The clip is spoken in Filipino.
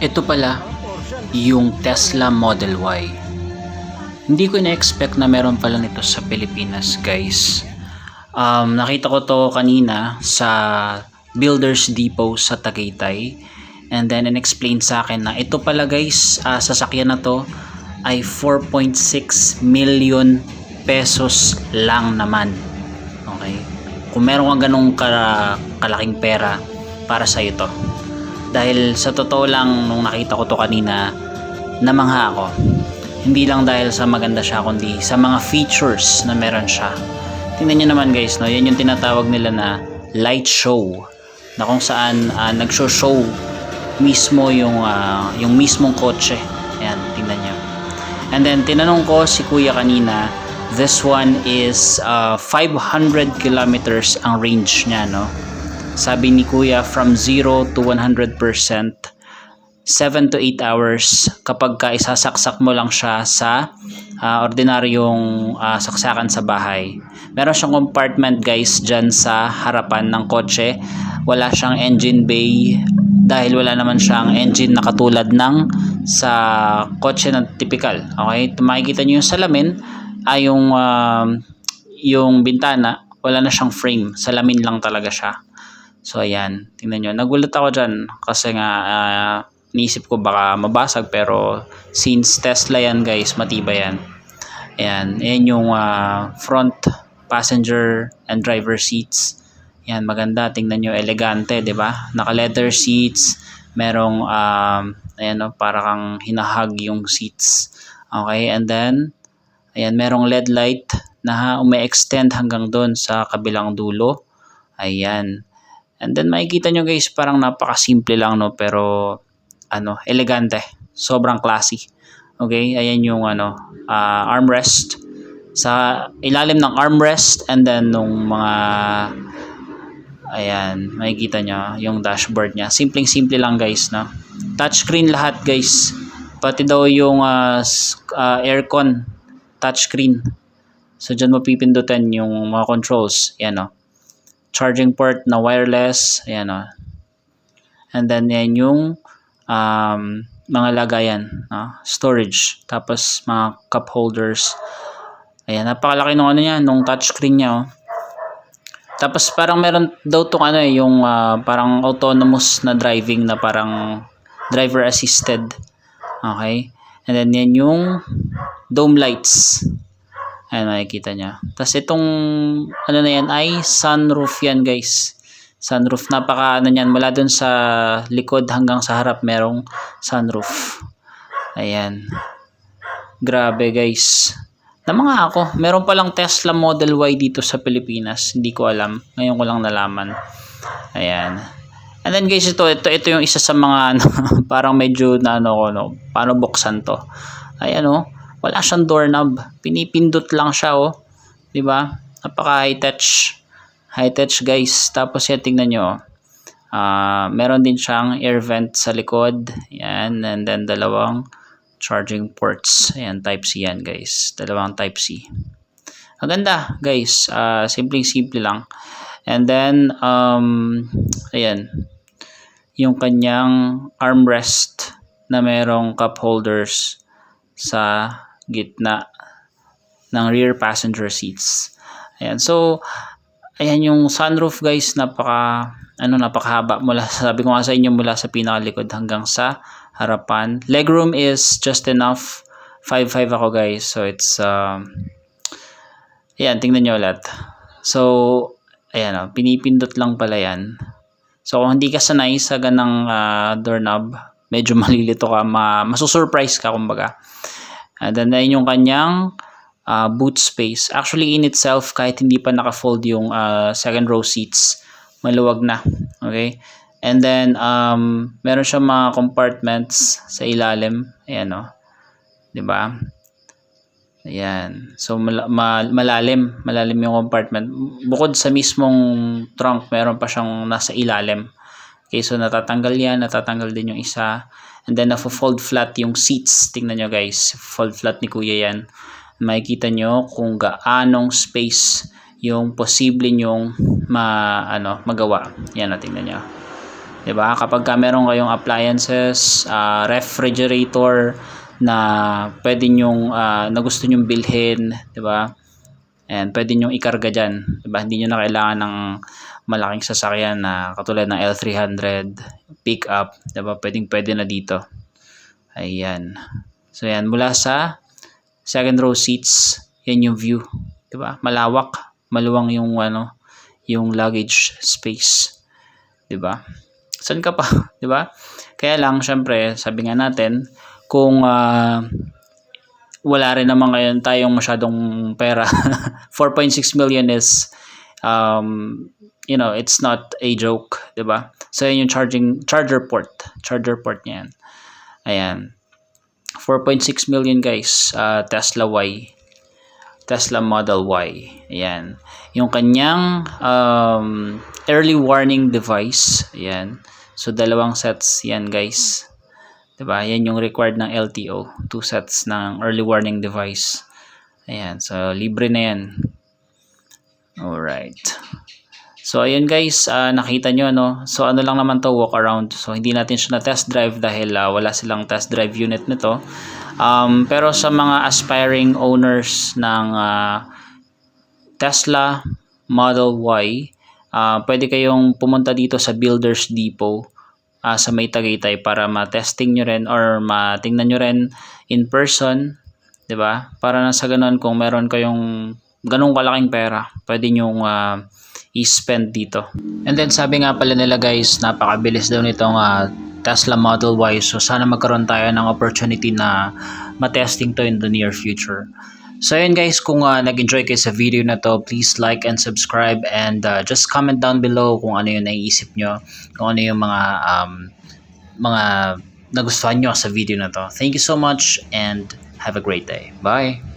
Ito pala, yung Tesla Model Y. Hindi ko na-expect na meron pala nito sa Pilipinas, guys. Nakita ko to kanina sa Builders Depot sa Tagaytay. And then, in-explain sa akin na ito pala, guys, sasakyan na to ay 4.6 million pesos lang naman. Okay? Kung meron kang ganong kalaking pera, para sa'yo to. Dahil sa totoo lang, nung nakita ko to kanina, namangha ako. Hindi lang dahil sa maganda siya, kundi sa mga features na meron siya. Tingnan nyo naman, guys, no? Yan yung tinatawag nila na light show, na kung saan nagsho-show mismo yung mismong kotse. Ayan, tingnan nyo. And then tinanong ko si kuya kanina, this one is 500 kilometers ang range niya, no? Sabi ni kuya, from 0 to 100%, 7 to 8 hours kapag ka isasaksak mo lang siya sa ordinaryong saksakan sa bahay. Meron siyang compartment, guys, dyan sa harapan ng kotse. Wala siyang engine bay dahil wala naman siyang engine na katulad ng sa kotse na typical. Okay? Makikita nyo yung salamin, yung bintana, wala na siyang frame. Salamin lang talaga siya. So ayan, tingnan nyo. Nagulat ako dyan kasi nga niisip ko baka mabasag, pero since Tesla yan, guys, matibay yan. Ayan, ayan yung front passenger and driver seats. Ayan, maganda. Tingnan nyo, elegante, 'di ba? Naka leather seats. Merong ayan, para kang hinahag yung seats. Okay, and then ayan, merong LED light na ume-extend hanggang doon sa kabilang dulo. Ayan. And then makikita nyo, guys, parang napaka-simple lang, no, pero elegante, sobrang classy. Okay, ayan yung armrest. Sa ilalim ng armrest, and then nung mga ayan, makikita nyo yung dashboard niya. Simpleng-simple lang, guys, no. Touchscreen lahat, guys. Pati daw yung aircon, touchscreen. So dyan mo pipindutin yung mga controls. Ayan, no. Charging port na wireless, ayan, o. And then yan yung mga lagayan, storage, tapos mga cup holders. Ayan, napakalaki nung nung touchscreen niya, oh. Tapos parang meron daw tong yung parang autonomous na driving, na parang driver assisted. Okay? And then yan yung dome lights. Ayan, makikita nyo. Tapos itong na yan ay sunroof yan, guys. Sunroof, napaka yan, mula dun sa likod hanggang sa harap merong sunroof. Ayan, grabe, guys. Namangha ako, meron palang Tesla Model Y dito sa Pilipinas. Hindi ko alam, ngayon ko lang nalaman. Ayan. And then, guys, ito yung isa sa mga parang medyo na paano buksan to. Ayan, oh. Wala siyang doorknob. Pinipindot lang siya, oh. 'Di ba? Napaka high-touch. High-touch, guys. Tapos yan, tingnan nyo. Meron din siyang air vent sa likod. Yan. And then dalawang charging ports. Ayan, Type-C yan, guys. Dalawang Type-C. Ang ganda, guys. Simpleng-simple lang. And then ayan, yung kanyang armrest na merong cup holders sa gitna ng rear passenger seats. Ayan, so ayan yung sunroof, guys, napakahaba, mula, sabi ko nga sa inyo, mula sa pinakalikod hanggang sa harapan. Legroom is just enough. 5'5" ako, guys, so it's ayan, tingnan nyo ulit. So ayan, pinipindot lang pala yan. So kung hindi ka sanay sa ganang doorknob, medyo malilito ka, masusurprise ka, kumbaga. And then ayun yung kanyang boot space. Actually, in itself, kahit hindi pa naka-fold yung second row seats, maluwag na. Okay? And then meron siya mga compartments sa ilalim. Ayan, oh. 'Di ba? Ayan. So malalim yung compartment. Bukod sa mismong trunk, meron pa siyang nasa ilalim. Okay, so natatanggal yan, natatanggal din yung isa. And then na-fold flat yung seats. Tingnan nyo, guys, fold flat ni kuya yan. Makikita nyo kung gaanong space yung posible nyong magawa. Yan, tingnan nyo. 'Di ba? Kapag ka meron kayong appliances, refrigerator na pwede nyong na gusto nyong bilhin, 'di ba? And pwede nyong ikarga diyan, 'di ba? Hindi niyo na kailangan ng malaking sasakyan na katulad ng L300 pickup, 'di ba? Pwedeng-pwede na dito. Ayan. So yan, mula sa second row seats, yan yung view, 'di ba? Malawak, maluwang yung yung luggage space, 'di ba? Saan ka pa, 'di ba? Kaya lang syempre, sabi nga natin, kung wala rin naman ngayon tayong masyadong pera. 4.6 million is it's not a joke, 'di ba? So yun yung charger port niyan. Ayan. 4.6 million guys, Tesla Model Y. Ayan. Yung kanyang early warning device. Ayan. So, dalawang sets yan guys. Diba? Yan yung required ng LTO. 2 sets ng early warning device. Ayan. So, libre na yan. Alright. So, ayun guys. Nakita nyo, no? So, ano lang naman to, walk around. So, hindi natin siya na test drive dahil wala silang test drive unit nito. Pero sa mga aspiring owners ng Tesla Model Y, pwede kayong pumunta dito sa Builders Depot sa May Tagaytay para ma-testing nyo rin or matingnan nyo rin in person, 'di ba? Para na sa ganun, kung meron kayong ganung kalaking pera, pwede nyong i-spend dito. And then sabi nga pala nila guys, napakabilis daw nitong Tesla Model Y. So sana magkaroon tayo ng opportunity na matesting to in the near future. So yun guys, kung nag-enjoy kayo sa video na to, please like and subscribe and just comment down below kung ano yung naiisip nyo, kung ano yung mga nagustuhan nyo sa video na to. Thank you so much and have a great day. Bye!